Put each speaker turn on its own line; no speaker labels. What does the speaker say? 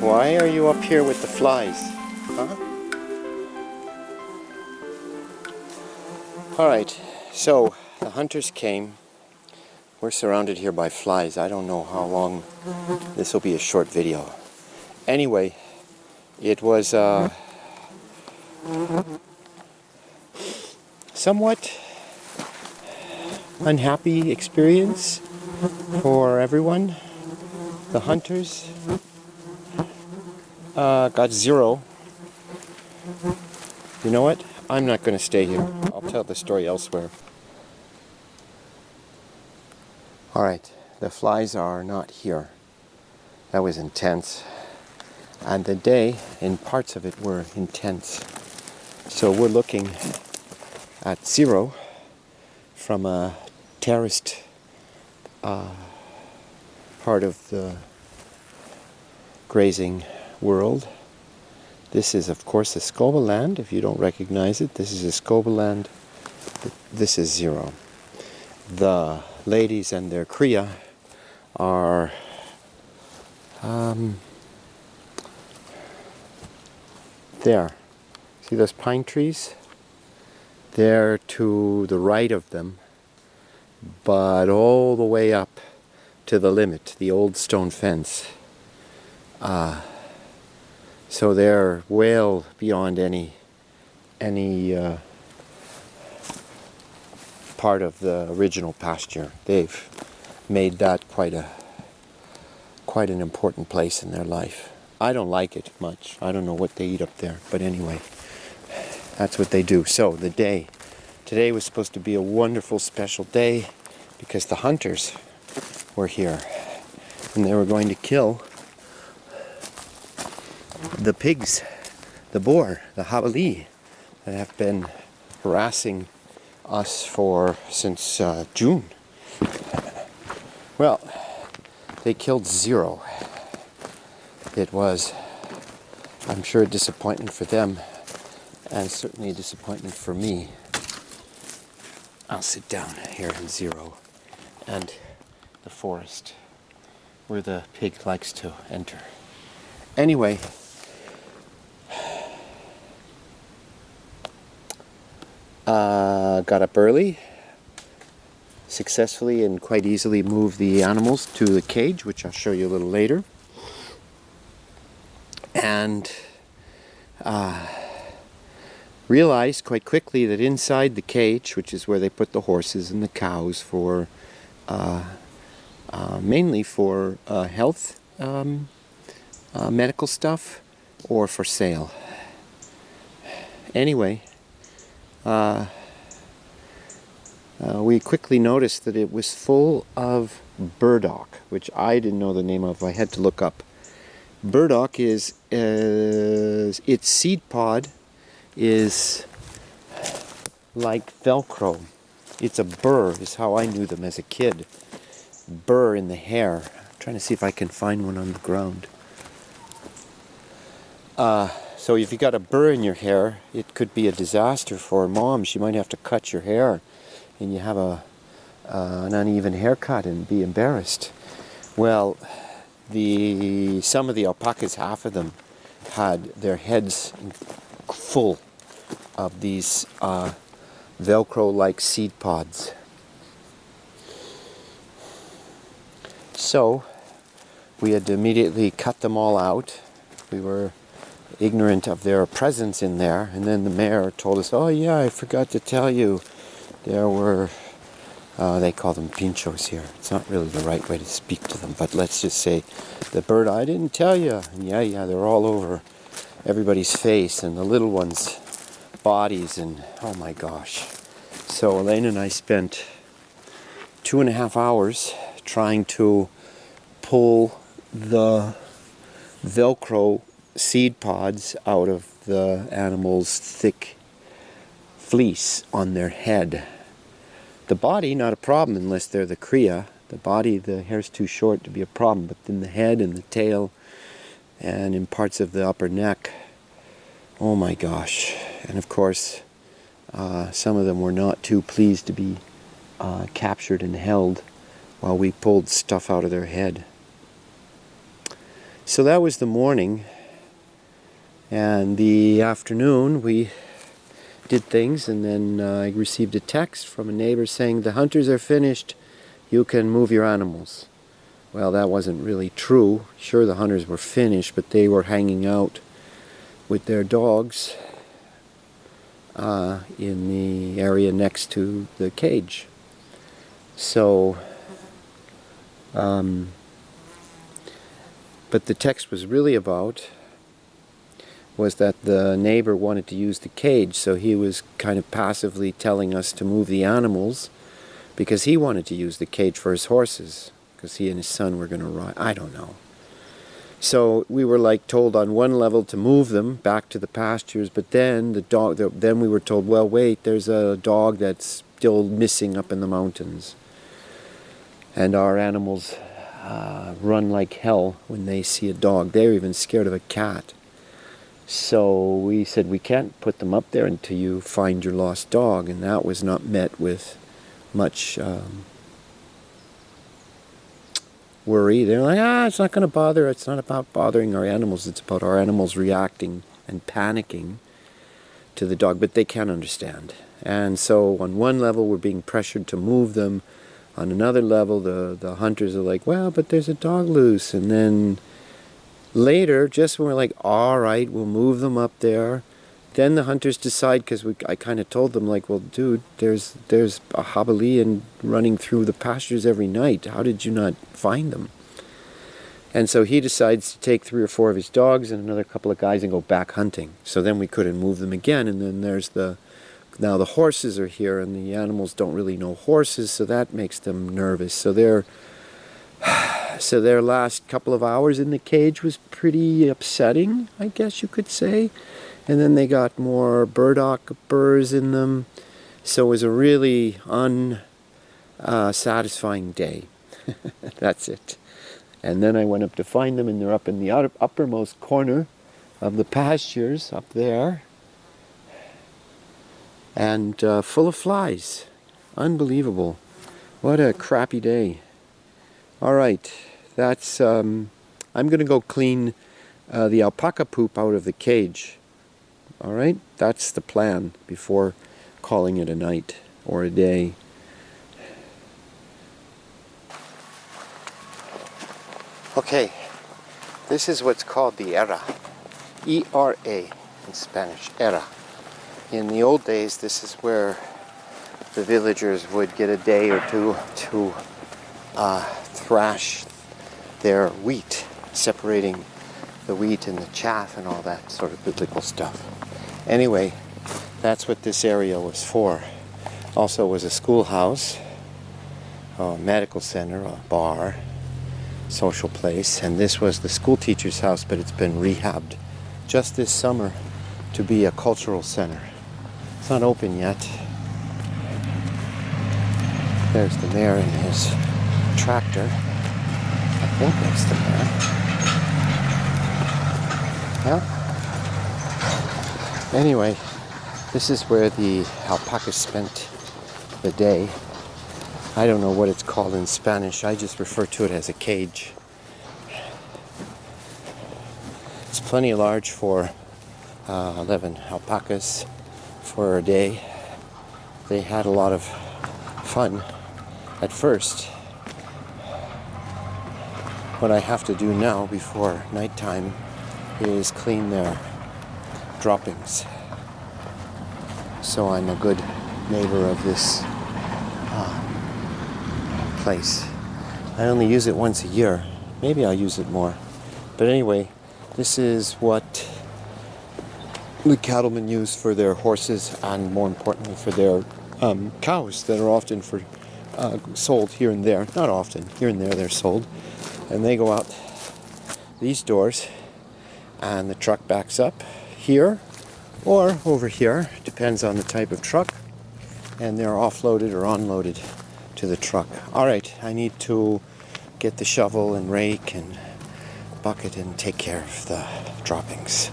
Why are you up here with the flies? Huh? Alright, so the hunters came. We're surrounded here by flies. I don't know how long. This will be a short video. Anyway, it was a somewhat unhappy experience for everyone. The hunters got 0. You know what? I'm not going to stay here. I'll tell the story elsewhere. Alright, the flies are not here. That was intense. And the day, in parts of it, were intense. So we're looking at 0 from a terraced part of the grazing world. This is, of course, a scoba land. If you don't recognize it, this is a scoba land. This is 0. The ladies and their cria are there. See those pine trees? They're to the right of them, but all the way up to the limit, the old stone fence. So they're well beyond any part of the original pasture. They've made that quite an important place in their life. I don't like it much. I don't know what they eat up there, but anyway, that's what they do. So the day today was supposed to be a wonderful, special day because the hunters were here and they were going to kill the pigs, the boar, the jabali that have been harassing us since June. Well, they killed 0. It was, I'm sure, a disappointment for them, and certainly a disappointment for me. I'll sit down here in 0 and the forest where the pig likes to enter. Anyway, got up early, successfully and quite easily moved the animals to the cage, which I'll show you a little later. And realized quite quickly that inside the cage, which is where they put the horses and the cows for mainly for health medical stuff or for sale. Anyway, we quickly noticed that it was full of burdock, which I didn't know the name of. I had to look up. Burdock is its seed pod is like Velcro. It's a burr, is how I knew them as a kid. Burr in the hair. I'm trying to see if I can find one on the ground. So if you got a burr in your hair, it could be a disaster for mom. She might have to cut your hair, and you have an uneven haircut and be embarrassed. Well, some of the alpacas, half of them, had their heads full of these Velcro-like seed pods. So we had to immediately cut them all out. We were ignorant of their presence in there, and then the mayor told us, oh yeah, I forgot to tell you, there were they call them pinchos here. It's not really the right way to speak to them, but let's just say the bird, I didn't tell you. And yeah, they're all over everybody's face and the little ones' bodies, and oh my gosh. So Elaine and I spent 2.5 hours trying to pull the Velcro seed pods out of the animal's thick fleece on their head. The body, not a problem unless they're the cria. The body, the hair's too short to be a problem, but then the head and the tail and in parts of the upper neck, oh my gosh. And of course, some of them were not too pleased to be captured and held while we pulled stuff out of their head. So that was the morning, and the afternoon we did things, and then I received a text from a neighbor saying the hunters are finished, you can move your animals. Well, that wasn't really true. Sure, the hunters were finished, but they were hanging out with their dogs in the area next to the cage. So, but the text was really about was that the neighbor wanted to use the cage, so he was kind of passively telling us to move the animals because he wanted to use the cage for his horses, because he and his son were going to ride. I don't know. So we were like told on one level to move them back to the pastures, but then then we were told, well, wait, there's a dog that's still missing up in the mountains, and our animals run like hell when they see a dog. They're even scared of a cat. So we said we can't put them up there until you find your lost dog, and that was not met with much worry. They're like, it's not going to bother. It's not about bothering our animals. It's about our animals reacting and panicking to the dog, but they can't understand. And so on one level we're being pressured to move them. On another level the hunters are like, well, but there's a dog loose. And then later, just when we're like, all right, we'll move them up there, then the hunters decide, because I kind of told them, like, well, dude, there's a jabali and running through the pastures every night. How did you not find them? And so he decides to take 3 or 4 of his dogs and another couple of guys and go back hunting. So then we couldn't move them again. And then there's now the horses are here, and the animals don't really know horses, so that makes them nervous. So their last couple of hours in the cage was pretty upsetting, I guess you could say. And then they got more burdock burs in them. So it was a really unsatisfying day. That's it. And then I went up to find them, and they're up in the uppermost corner of the pastures up there. And full of flies. Unbelievable. What a crappy day. All right, that's, I'm going to go clean the alpaca poop out of the cage. All right, that's the plan before calling it a night or a day. Okay, this is what's called the era. E-R-A in Spanish, era. In the old days, this is where the villagers would get a day or two to thrash their wheat, separating the wheat and the chaff and all that sort of biblical stuff. Anyway, that's what this area was for. Also was a schoolhouse, a medical center, a bar, social place, and this was the school teacher's house, but it's been rehabbed just this summer to be a cultural center. It's not open yet. There's the mayor in his tractor. I think that's the mayor. Yeah. Anyway, this is where the alpacas spent the day. I don't know what it's called in Spanish. I just refer to it as a cage. It's plenty large for 11 alpacas for a day. They had a lot of fun at first. What I have to do now before nighttime is clean their droppings. So I'm a good neighbor of this place. I only use it once a year. Maybe I'll use it more. But anyway, this is what the cattlemen use for their horses, and more importantly for their cows that are often sold here and there. Not often, here and there they're sold. And they go out these doors, and the truck backs up here or over here, depends on the type of truck, and they're offloaded or unloaded to the truck. Alright, I need to get the shovel and rake and bucket and take care of the droppings.